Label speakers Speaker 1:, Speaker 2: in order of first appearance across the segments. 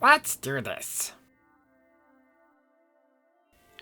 Speaker 1: Let's do this.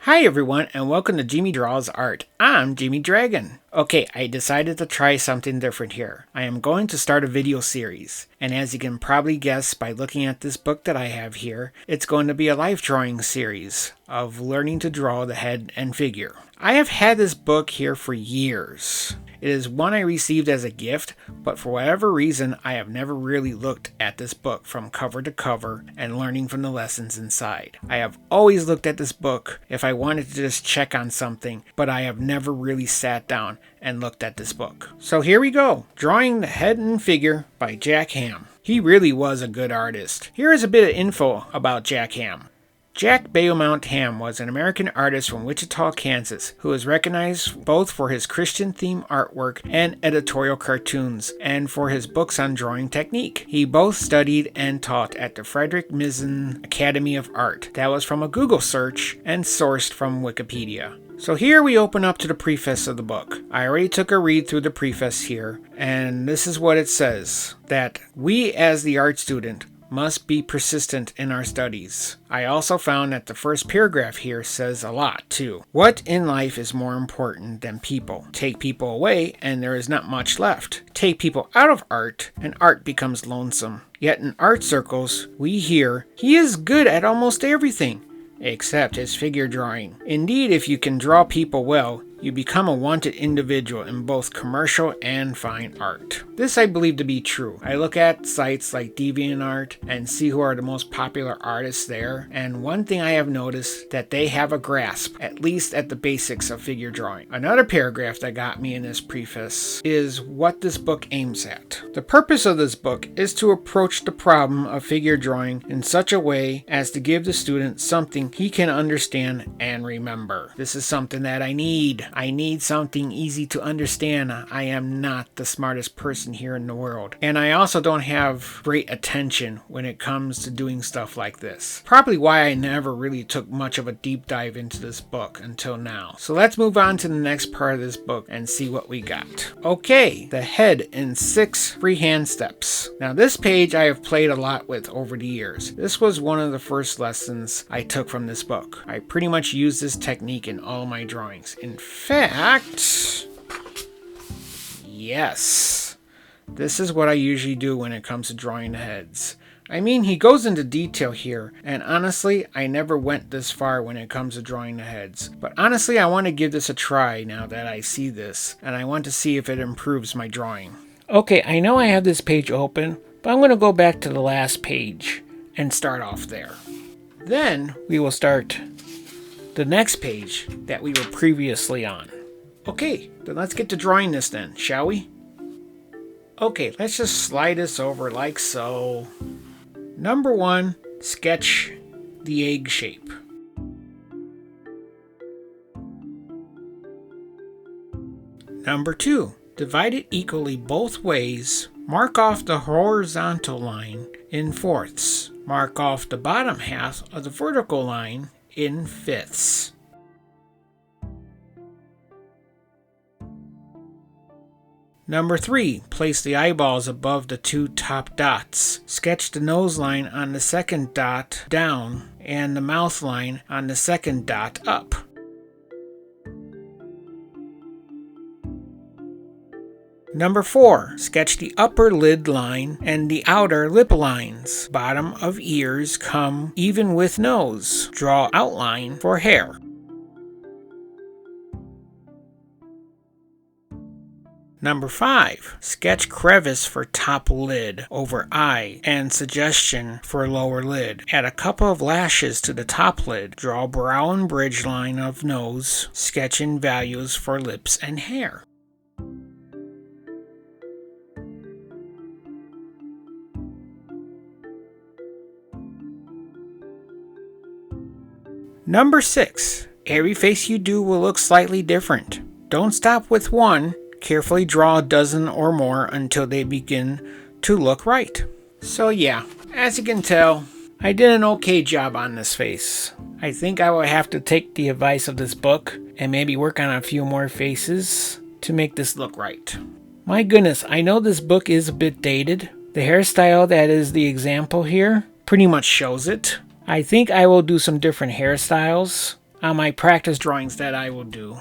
Speaker 2: Hi everyone, and welcome to Jimmy Draws Art. I'm Jimmy Dragon. Okay, I decided to try something different here. I am going to start a video series, and as you can probably guess by looking at this book that I have here, it's going to be a life drawing series of learning to draw the head and figure. I have had this book here for years. It is one I received as a gift, but for whatever reason, I have never really looked at this book from cover to cover and learning from the lessons inside. I have always looked at this book if I wanted to just check on something, but I have never really sat down and looked at this book. So here we go, Drawing the Head and Figure by Jack Hamm. He really was a good artist. Here is a bit of info about Jack Hamm. Jack Beaumont Hamm was an American artist from Wichita, Kansas, who is recognized both for his Christian-themed artwork and editorial cartoons, and for his books on drawing technique. He both studied and taught at the Frederick Mizzen Academy of Art. That was from a Google search and sourced from Wikipedia. So here we open up to the preface of the book. I already took a read through the preface here, and this is what it says, that we as the art student must be persistent in our studies. I also found that the first paragraph here says a lot too. What in life is more important than people? Take people away and there is not much left. Take people out of art and art becomes lonesome. Yet in art circles, we hear he is good at almost everything, except his figure drawing. Indeed, if you can draw people well, you become a wanted individual in both commercial and fine art. This I believe to be true. I look at sites like DeviantArt and see who are the most popular artists there, and one thing I have noticed that they have a grasp, at least at the basics of figure drawing. Another paragraph that got me in this preface is what this book aims at. The purpose of this book is to approach the problem of figure drawing in such a way as to give the student something he can understand and remember. This is something that I need. I need something easy to understand. I am not the smartest person here in the world. And I also don't have great attention when it comes to doing stuff like this. Probably why I never really took much of a deep dive into this book until now. So let's move on to the next part of this book and see what we got. Okay, the head in 6 freehand steps. Now this page I have played a lot with over the years. This was one of the first lessons I took from this book. I pretty much use this technique in all my drawings. In fact, yes, this is what I usually do when it comes to drawing the heads. I mean, he goes into detail here, and honestly, I never went this far when it comes to drawing the heads. But honestly, I want to give this a try now that I see this, and I want to see if it improves my drawing. Okay, I know I have this page open, but I'm going to go back to the last page and start off there. Then we will start the next page that we were previously on. Okay, then let's get to drawing this then, shall we? Okay, let's just slide this over like so. Number 1, sketch the egg shape. Number 2, divide it equally both ways. Mark off the horizontal line in fourths. Mark off the bottom half of the vertical line in fifths. Number 3, place the eyeballs above the 2 top dots. Sketch the nose line on the second dot down and the mouth line on the second dot up. Number 4, sketch the upper lid line and the outer lip lines. Bottom of ears come even with nose. Draw outline for hair. Number 5, sketch crevice for top lid over eye and suggestion for lower lid. Add a couple of lashes to the top lid. Draw brow and bridge line of nose. Sketch in values for lips and hair. Number 6, every face you do will look slightly different. Don't stop with one. Carefully draw a dozen or more until they begin to look right. So yeah, as you can tell, I did an okay job on this face. I think I will have to take the advice of this book and maybe work on a few more faces to make this look right. My goodness, I know this book is a bit dated. The hairstyle that is the example here pretty much shows it. I think I will do some different hairstyles on my practice drawings that I will do.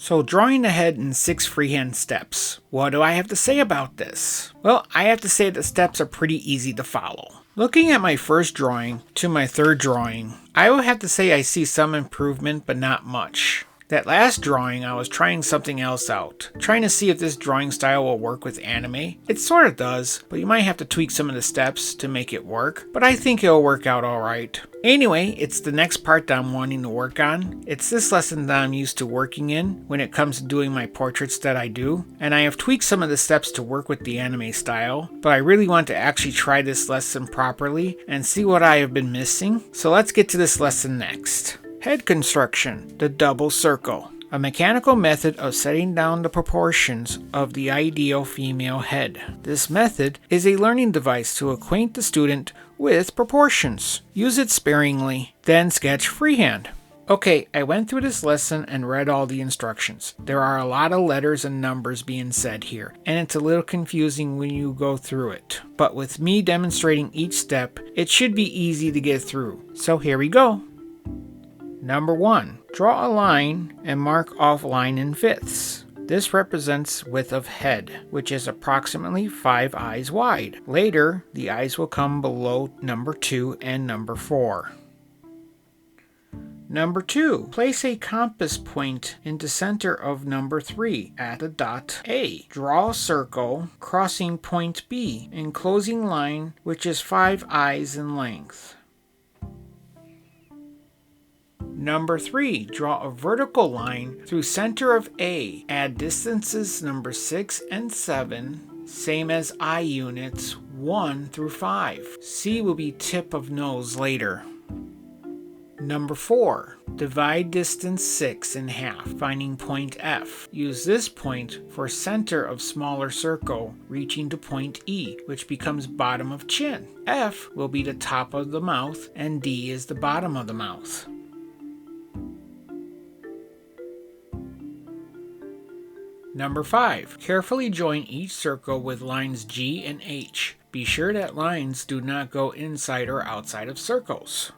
Speaker 2: So drawing the head in 6 freehand steps. What do I have to say about this? Well, I have to say the steps are pretty easy to follow. Looking at my first drawing to my third drawing, I will have to say I see some improvement, but not much. That last drawing, I was trying something else out, trying to see if this drawing style will work with anime. It sort of does, but you might have to tweak some of the steps to make it work, but I think it'll work out alright. Anyway, it's the next part that I'm wanting to work on. It's this lesson that I'm used to working in when it comes to doing my portraits that I do, and I have tweaked some of the steps to work with the anime style, but I really want to actually try this lesson properly and see what I have been missing. So let's get to this lesson next. Head construction, the double circle. A mechanical method of setting down the proportions of the ideal female head. This method is a learning device to acquaint the student with proportions. Use it sparingly, then sketch freehand. Okay, I went through this lesson and read all the instructions. There are a lot of letters and numbers being said here, and it's a little confusing when you go through it. But with me demonstrating each step, it should be easy to get through. So here we go. Number 1. Draw a line and mark off line in fifths. This represents width of head, which is approximately 5 eyes wide. Later, the eyes will come below number 2 and number 4. Number 2. Place a compass point in the center of number 3 at the dot A. Draw a circle crossing point B, enclosing line which is 5 eyes in length. Number 3. Draw a vertical line through center of A. Add distances number 6 and 7, same as eye units 1 through 5. C will be tip of nose later. Number 4. Divide distance 6 in half, finding point F. Use this point for center of smaller circle, reaching to point E, which becomes bottom of chin. F will be the top of the mouth, and D is the bottom of the mouth. Number 5. Carefully join each circle with lines G and H. Be sure that lines do not go inside or outside of circles.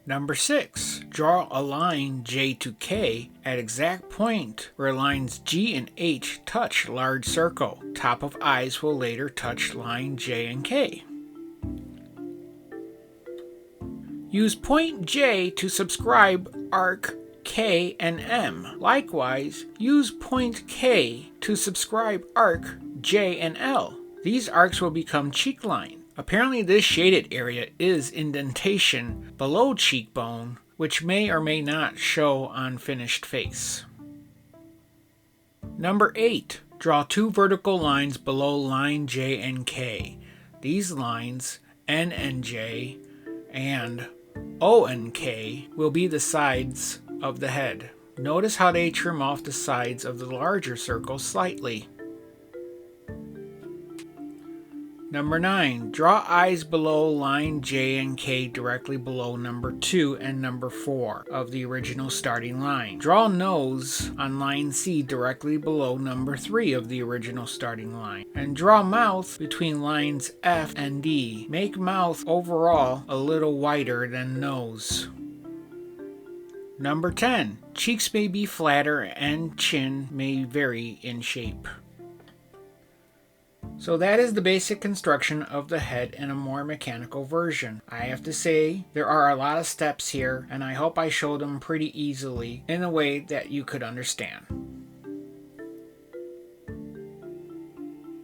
Speaker 2: Number 6. Draw a line J to K at exact point where lines G and H touch large circle. Top of eyes will later touch line J and K. Use point J to subscribe arc K and M. Likewise, use point K to subscribe arc J and L. These arcs will become cheek line. Apparently this shaded area is indentation below cheekbone, which may or may not show on finished face. Number 8. Draw 2 vertical lines below line J and K. These lines, N and J, and O and K, will be the sides of the head. Notice how they trim off the sides of the larger circle slightly. Number 9. Draw eyes below line J and K directly below number 2 and number 4 of the original starting line. Draw nose on line C directly below number 3 of the original starting line. And draw mouth between lines F and D. Make mouth overall a little wider than nose. Number 10. Cheeks may be flatter and chin may vary in shape. So that is the basic construction of the head in a more mechanical version. I have to say, there are a lot of steps here, and I hope I showed them pretty easily in a way that you could understand.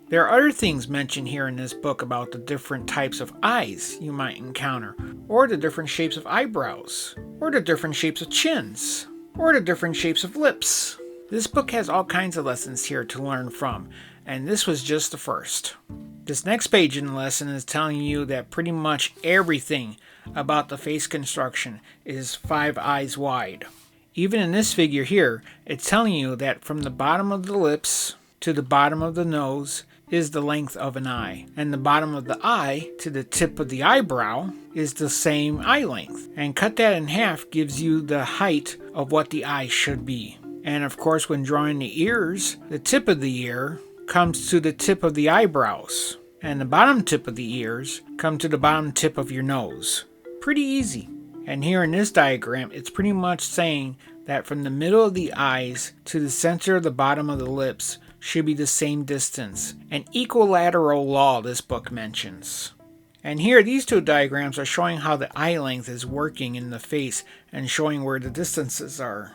Speaker 2: There are other things mentioned here in this book about the different types of eyes you might encounter, or the different shapes of eyebrows, or the different shapes of chins, or the different shapes of lips. This book has all kinds of lessons here to learn from, and this was just the first. This next page in the lesson is telling you that pretty much everything about the face construction is 5 eyes wide. Even in this figure here, it's telling you that from the bottom of the lips to the bottom of the nose is the length of an eye, and the bottom of the eye to the tip of the eyebrow is the same eye length. And cut that in half gives you the height of what the eye should be. And of course, when drawing the ears, the tip of the ear comes to the tip of the eyebrows, and the bottom tip of the ears come to the bottom tip of your nose. Pretty easy. And here in this diagram, it's pretty much saying that from the middle of the eyes to the center of the bottom of the lips should be the same distance, an equilateral law this book mentions. And here these two diagrams are showing how the eye length is working in the face and showing where the distances are.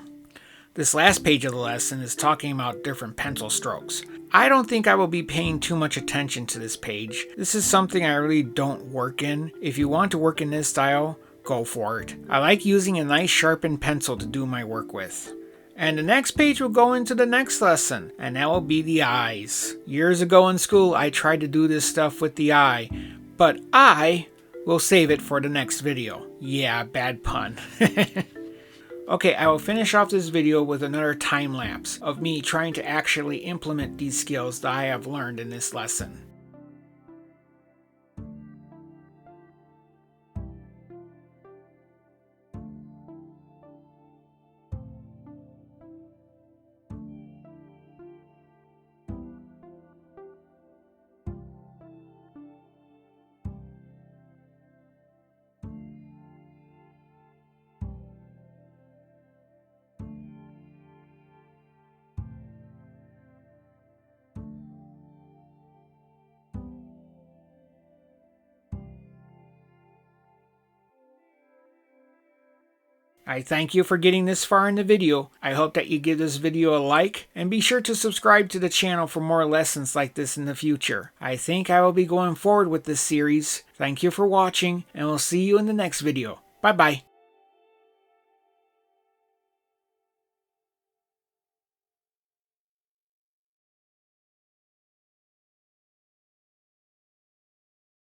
Speaker 2: This last page of the lesson is talking about different pencil strokes. I don't think I will be paying too much attention to this page. This is something I really don't work in. If you want to work in this style, go for it. I like using a nice sharpened pencil to do my work with. And the next page will go into the next lesson, and that will be the eyes. Years ago in school, I tried to do this stuff with the eye, but I will save it for the next video. Yeah, bad pun. Okay, I will finish off this video with another time lapse of me trying to actually implement these skills that I have learned in this lesson. I thank you for getting this far in the video. I hope that you give this video a like, and be sure to subscribe to the channel for more lessons like this in the future. I think I will be going forward with this series. Thank you for watching, and we'll see you in the next video. Bye bye.